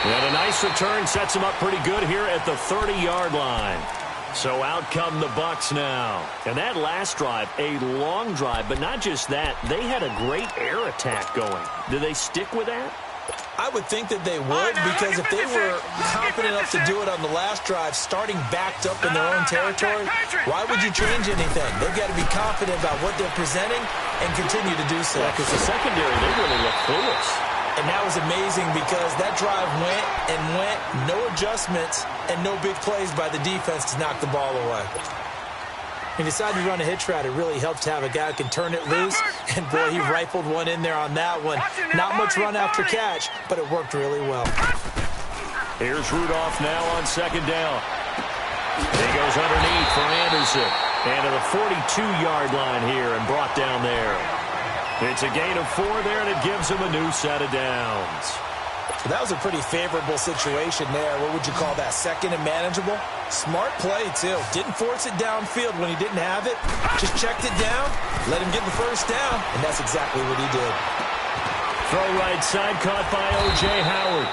And a nice return sets him up pretty good here at the 30-yard line. So out come the Bucs now. And that last drive, a long drive, but not just that. They had a great air attack going. Do they stick with that? I would think that they would, because if they were confident enough to do it on the last drive, starting backed up in their own territory, why would you change anything? They've got to be confident about what they're presenting and continue to do so. Yeah, because the secondary, they really look clueless. And that was amazing because that drive went and went, no adjustments, and no big plays by the defense to knock the ball away. He decided to run a hitch route. It really helps to have a guy who can turn it loose. And, boy, he rifled one in there on that one. Not much run after catch, but it worked really well. Here's Rudolph now on 2nd down. He goes underneath for Anderson. And to the 42-yard line here and brought down there. It's a gain of 4 there, and it gives him a new set of downs. So that was a pretty favorable situation there. What would you call that? 2nd and manageable? Smart play, too. Didn't force it downfield when he didn't have it. Just checked it down, let him get the 1st down, and that's exactly what he did. Throw right side, caught by O.J. Howard.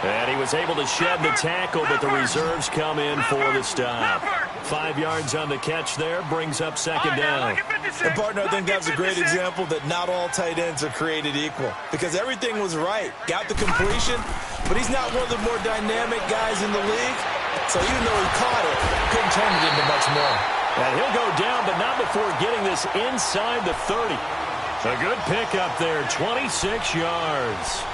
And he was able to shed the tackle, but the reserves come in for the stop. 5 yards on the catch there, brings up second down. And, partner, I think that's a great example that not all tight ends are created equal, because everything was right. Got the completion, but he's not one of the more dynamic guys in the league. So even though he caught it, couldn't turn it into much more. And he'll go down, but not before getting this inside the 30. A good pickup there, 26 yards.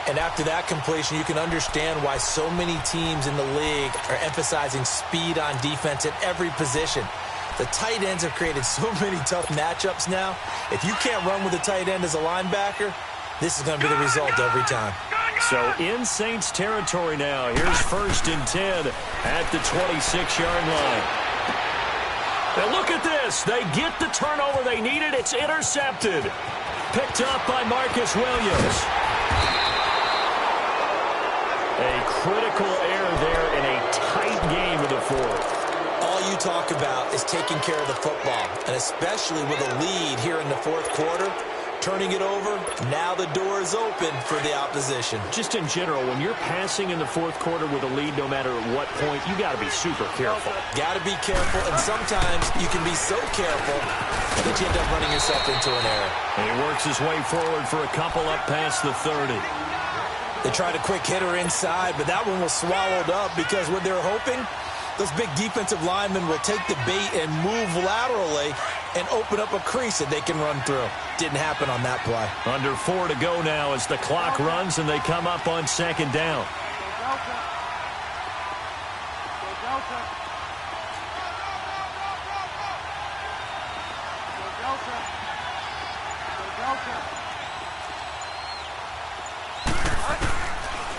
And after that completion, you can understand why so many teams in the league are emphasizing speed on defense at every position. The tight ends have created so many tough matchups now. If you can't run with a tight end as a linebacker, this is going to be the result every time. So in Saints territory now. Here's 1st and 10 at the 26-yard line. Now look at this. They get the turnover they needed. It's intercepted. Picked up by Marcus Williams. A critical error there in a tight game of the 4th. All you talk about is taking care of the football, and especially with a lead here in the 4th quarter, turning it over, now the door is open for the opposition. Just in general, when you're passing in the 4th quarter with a lead, no matter at what point, you got to be super careful. Got to be careful, and sometimes you can be so careful that you end up running yourself into an error. And he works his way forward for a couple up past the 30. They tried a quick hitter inside, but that one was swallowed up because what they're hoping, those big defensive linemen will take the bait and move laterally and open up a crease that they can run through. Didn't happen on that play. Under 4 to go now as the clock runs and they come up on 2nd down.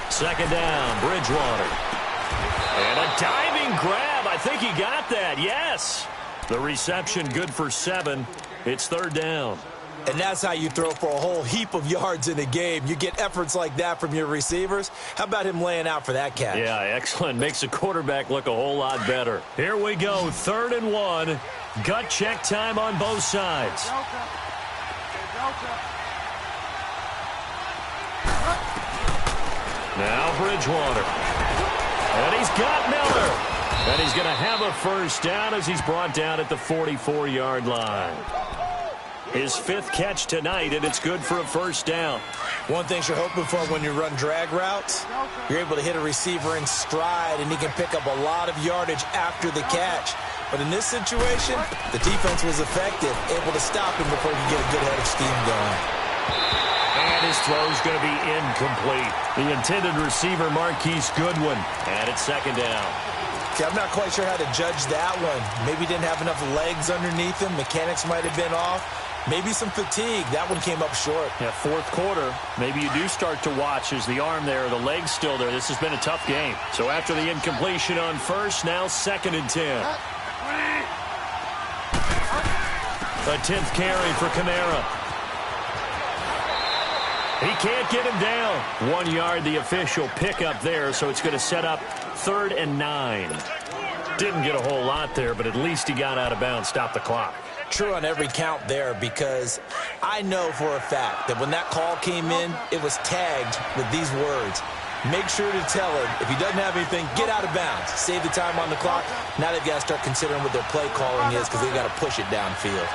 Second down, Bridgewater. And a diving grab. I think he got that. Yes. The reception good for 7. It's 3rd down. And that's how you throw for a whole heap of yards in a game. You get efforts like that from your receivers. How about him laying out for that catch? Yeah, excellent. Makes the quarterback look a whole lot better. Here we go, 3rd and 1. Gut check time on both sides. Now Bridgewater. And he's got Miller. And he's going to have a 1st down as he's brought down at the 44-yard line. His 5th catch tonight, and it's good for a 1st down. One thing you're hoping for when you run drag routes, you're able to hit a receiver in stride, and he can pick up a lot of yardage after the catch. But in this situation, the defense was effective, able to stop him before he could get a good head of steam going. And his throw's going to be incomplete. The intended receiver, Marquise Goodwin. And it's 2nd down. Okay, I'm not quite sure how to judge that one. Maybe he didn't have enough legs underneath him. Mechanics might have been off. Maybe some fatigue. That one came up short. Yeah, 4th quarter. Maybe you do start to watch as the arm there, the leg's still there. This has been a tough game. So after the incompletion on 1st, now 2nd and 10. A 10th carry for Kamara. He can't get him down. 1 yard, the official pickup there, so it's going to set up 3rd and 9. Didn't get a whole lot there, but at least he got out of bounds, stopped the clock. True on every count there, because I know for a fact that when that call came in, it was tagged with these words. Make sure to tell him, if he doesn't have anything, get out of bounds. Save the time on the clock. Now they've got to start considering what their play calling is because they've got to push it downfield.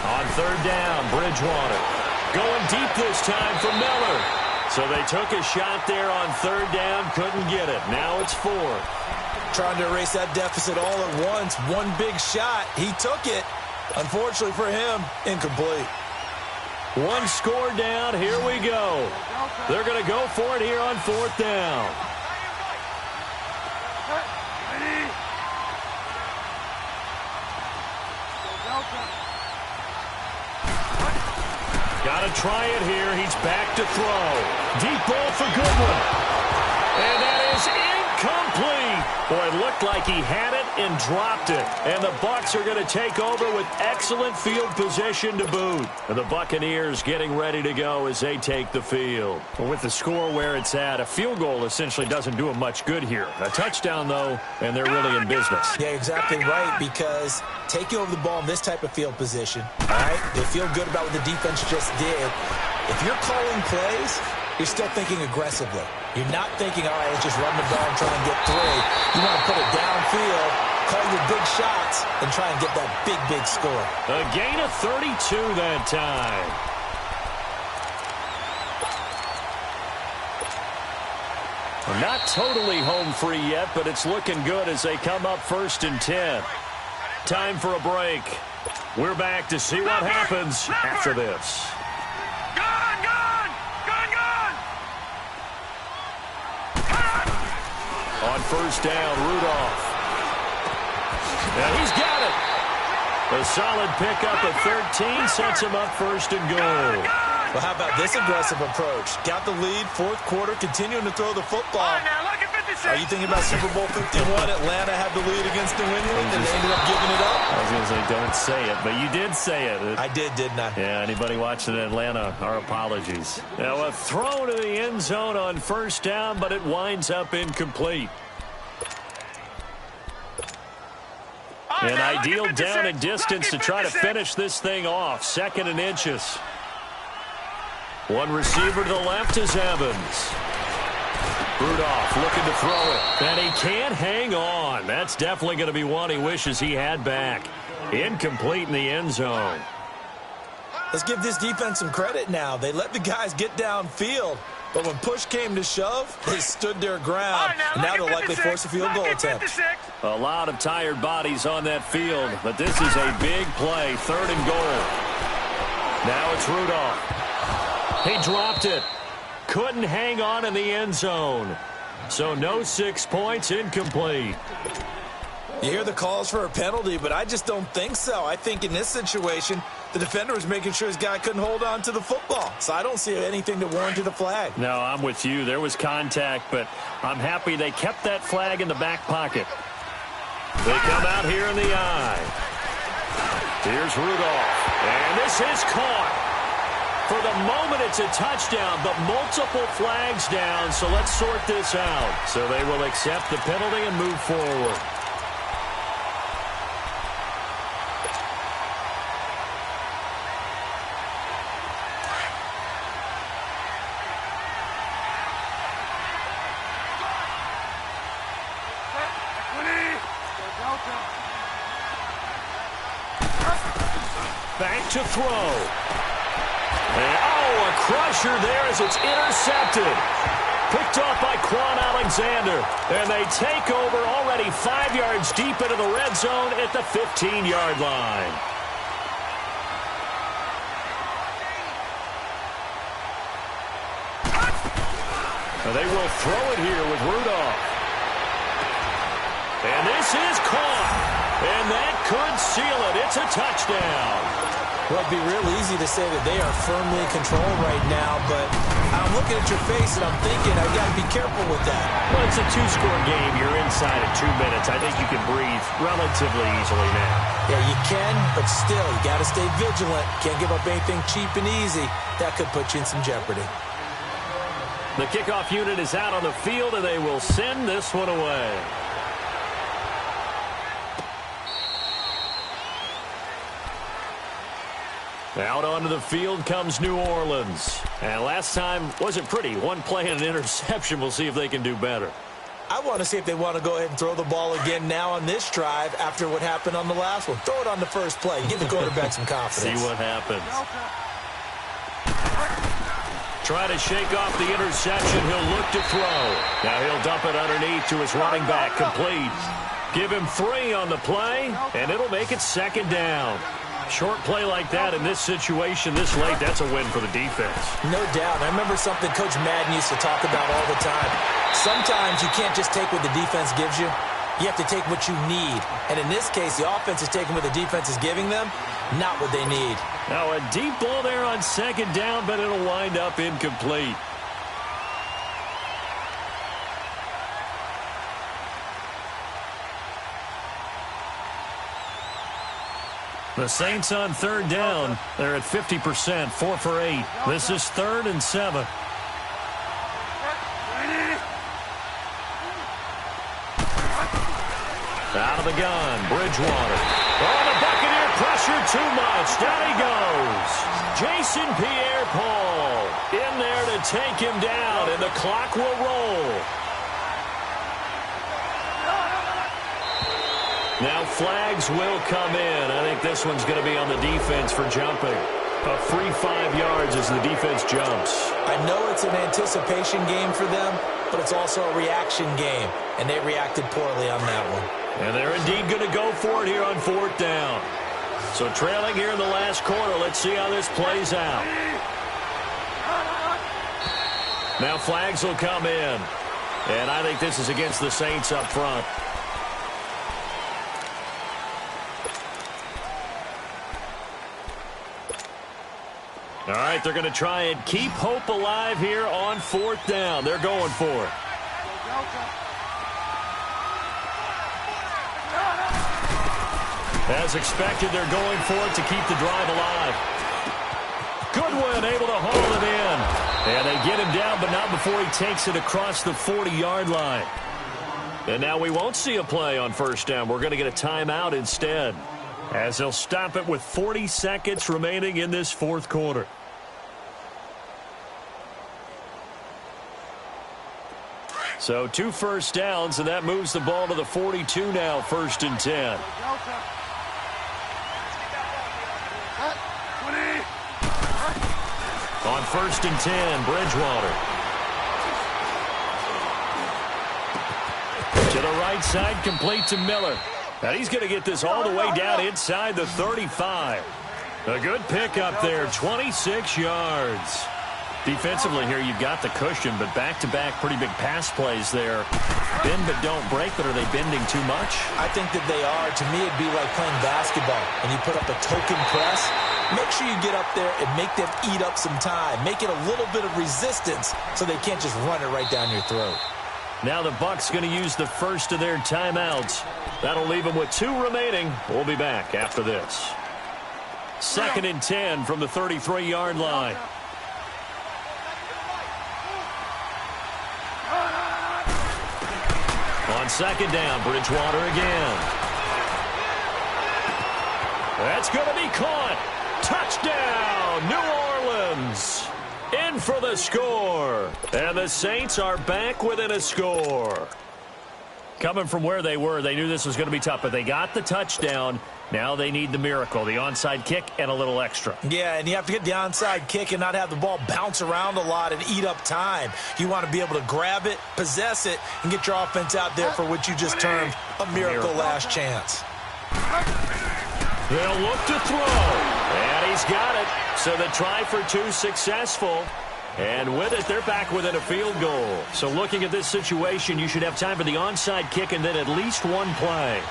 On 3rd down, Bridgewater. Going deep this time for Miller. So they took a shot there on 3rd down, couldn't get it. Now it's 4. Trying to erase that deficit all at once. One big shot. He took it. Unfortunately for him, incomplete. 1 score down. Here we go. They're going to go for it here on 4th down. Got to try it here. He's back to throw. Deep ball for Goodwin. And that is incomplete. Boy, it looked like he had it and dropped it. And the Bucs are going to take over with excellent field position to boot. And the Buccaneers getting ready to go as they take the field. Well, with the score where it's at, a field goal essentially doesn't do them much good here. A touchdown, though, and they're really in business. Yeah, exactly right, because taking over the ball in this type of field position, all right, they feel good about what the defense just did. If you're calling plays, you're still thinking aggressively. You're not thinking, all right, let's just run the ball and try and get 3. You want to put it downfield, call your big shots, and try and get that big, big score. A gain of 32 that time. Not totally home free yet, but it's looking good as they come up 1st and 10. Time for a break. We're back to see what happens after this. On 1st down, Rudolph. And he's got it. A solid pickup of 13 sets him up 1st and goal. Well, how about this aggressive approach? Got the lead, 4th quarter, continuing to throw the football. Are you thinking about Super Bowl 51? Atlanta had the lead against New England, and they ended up giving it up? I was going to say, don't say it, but you did say it. I did, didn't I? Yeah, anybody watching Atlanta, our apologies. Now, a throw to the end zone on 1st down, but it winds up incomplete. An ideal down and distance to try to finish this thing off. 2nd and inches. One receiver to the left is Evans. Rudolph looking to throw it. And he can't hang on. That's definitely going to be one he wishes he had back. Incomplete in the end zone. Let's give this defense some credit now. They let the guys get downfield. But when push came to shove, they stood their ground. And now they'll likely force a field goal attempt. A lot of tired bodies on that field. But this is a big play. 3rd and goal. Now it's Rudolph. He dropped it. Couldn't hang on in the end zone. So no 6 points, incomplete. You hear the calls for a penalty, but I just don't think so. I think in this situation, the defender was making sure his guy couldn't hold on to the football. So I don't see anything to warrant the flag. No, I'm with you. There was contact, but I'm happy they kept that flag in the back pocket. They come out here in the eye. Here's Rudolph. And this is caught. For the moment, it's a touchdown, but multiple flags down, so let's sort this out. So they will accept the penalty and move forward. Back to throw. And, a crusher there as it's intercepted. Picked off by Quan Alexander. And they take over already 5 yards deep into the red zone at the 15-yard line. Now they will throw it here with Rudolph. And this is caught. And that could seal it. It's a touchdown. Well, it'd be real easy to say that they are firmly in control right now, but I'm looking at your face and I'm thinking I've got to be careful with that. Well, it's a 2-score game. You're inside at 2 minutes. I think you can breathe relatively easily now. Yeah, you can, but still, you got to stay vigilant. Can't give up anything cheap and easy. That could put you in some jeopardy. The kickoff unit is out on the field, and they will send this one away. Out onto the field comes New Orleans. And last time wasn't pretty. One play and an interception. We'll see if they can do better. I want to see if they want to go ahead and throw the ball again now on this drive after what happened on the last one. Throw it on the first play. Give the quarterback some confidence. See what happens. Try to shake off the interception. He'll look to throw. Now he'll dump it underneath to his running back. Complete. Give him 3 on the play, and it'll make it 2nd down. Short play like that in this situation this late, that's a win for the defense. No doubt. I remember something Coach Madden used to talk about all the time. Sometimes you can't just take what the defense gives you. You have to take what you need. And in this case, the offense is taking what the defense is giving them, not what they need. Now a deep ball there on 2nd down, but it'll wind up incomplete. The Saints on 3rd down. They're at 50%, 4 for 8. This is 3rd and 7. Out of the gun, Bridgewater. Oh, the Buccaneer press pressure too much. Down he goes. Jason Pierre-Paul in there to take him down, and the clock will roll. Now flags will come in. I think this one's going to be on the defense for jumping. A free 5 yards as the defense jumps. I know it's an anticipation game for them, but it's also a reaction game, and they reacted poorly on that one. And they're indeed going to go for it here on 4th down. So trailing here in the last quarter. Let's see how this plays out. Now flags will come in. And I think this is against the Saints up front. All right, they're going to try and keep hope alive here on 4th down. They're going for it. As expected, they're going for it to keep the drive alive. Goodwin able to haul it in. And they get him down, but not before he takes it across the 40-yard line. And now we won't see a play on 1st down. We're going to get a timeout instead, as they'll stop it with 40 seconds remaining in this 4th quarter. So 2 first downs, and that moves the ball to the 42 now, 1st and 10. On 1st and 10, Bridgewater. To the right side, complete to Miller. Now he's going to get this all the way down inside the 35. A good pickup there, 26 yards. Defensively here, you've got the cushion, but back-to-back pretty big pass plays there. Bend but don't break, but are they bending too much? I think that they are. To me, it'd be like playing basketball, and you put up a token press. Make sure you get up there and make them eat up some time. Make it a little bit of resistance so they can't just run it right down your throat. Now the Bucs going to use the first of their timeouts. That'll leave them with 2 remaining. We'll be back after this. 2nd and 10 from the 33-yard line. On 2nd down, Bridgewater again. That's going to be caught. Touchdown, New Orleans. In for the score. And the Saints are back within a score. Coming from where they were, they knew this was going to be tough, but they got the touchdown. Now they need the miracle, the onside kick and a little extra. Yeah, and you have to get the onside kick and not have the ball bounce around a lot and eat up time. You want to be able to grab it, possess it, and get your offense out there for what you just termed a miracle last chance. They'll look to throw, and he's got it. So the try for 2 successful. And with it, they're back within a field goal. So looking at this situation, you should have time for the onside kick and then at least 1 play.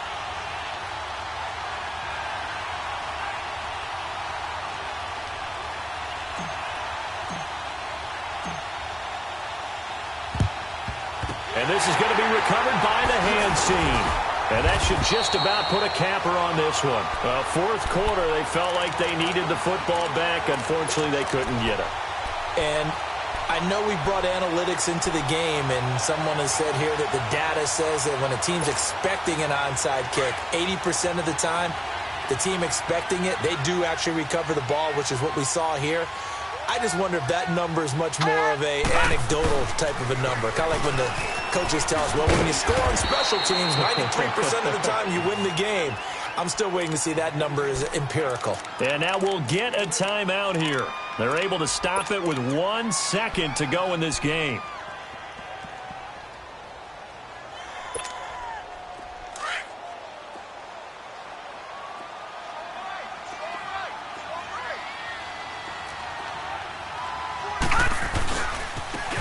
And this is going to be recovered by the hands team. And that should just about put a capper on this one. 4th quarter, they felt like they needed the football back. Unfortunately, they couldn't get it. And I know we brought analytics into the game, and someone has said here that the data says that when a team's expecting an onside kick, 80% of the time, the team expecting it, they do actually recover the ball, which is what we saw here. I just wonder if that number is much more of a anecdotal type of a number. Kind of like when the coaches tell us, well, when you score on special teams, 93% of the time you win the game. I'm still waiting to see that number is empirical. And now we'll get a timeout here. They're able to stop it with 1 second to go in this game.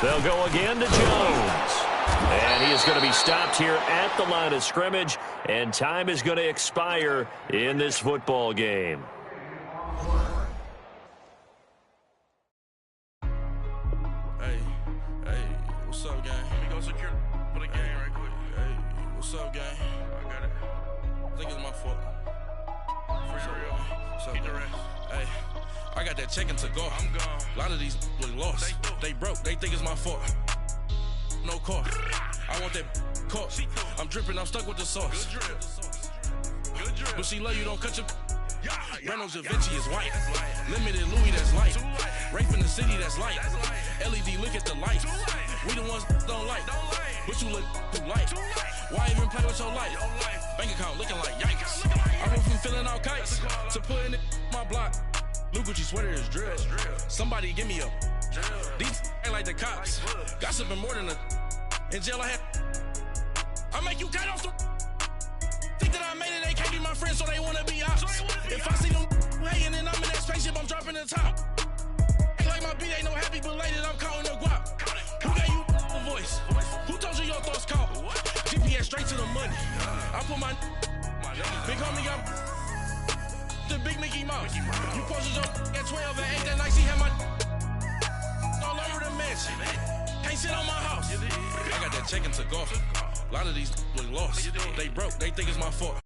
They'll go again to Jones. And he is going to be stopped here at the line of scrimmage, and time is going to expire in this football game. Hey, what's up, gang? Let me go secure for the game right quick. Hey, what's up, gang? I got it. I think it's my fault. For real. What's up, the rest. Hey, I got that check-in to go. I'm gone. A lot of these look lost. They broke. They think it's my fault. No cost. I want that cost. I'm dripping. I'm stuck with the sauce. Good drip. But she love you. Don't cut your Brano's Da Vinci is white. Limited Louis, that's light. Rape in the city, that's light. LED, look at the lights. We the ones don't like. But you look too light. Why even play with your life? Bank account looking like yikes. I went from filling out kites to putting it in my block. New Gucci sweater is drill. Somebody give me a. These ain't like the cops. Gossiping more than a. In jail I had. I make you cut off the. Think that I made it, they can't be my friends, so they wanna be ops. If I see them hating and I'm in that spaceship, I'm dropping the top. Ain't like my beat, ain't no happy belated, I'm counting the guap. Who gave you a voice? Who told you your thoughts count? GPS straight to the money. I put my big homie got the big Mickey Mouse. You posted your at 12 and 8 that night, she had my all over the mansion. Can't sit on my house. I got that check into golf. A lot of these look lost. They broke, they think it's my fault.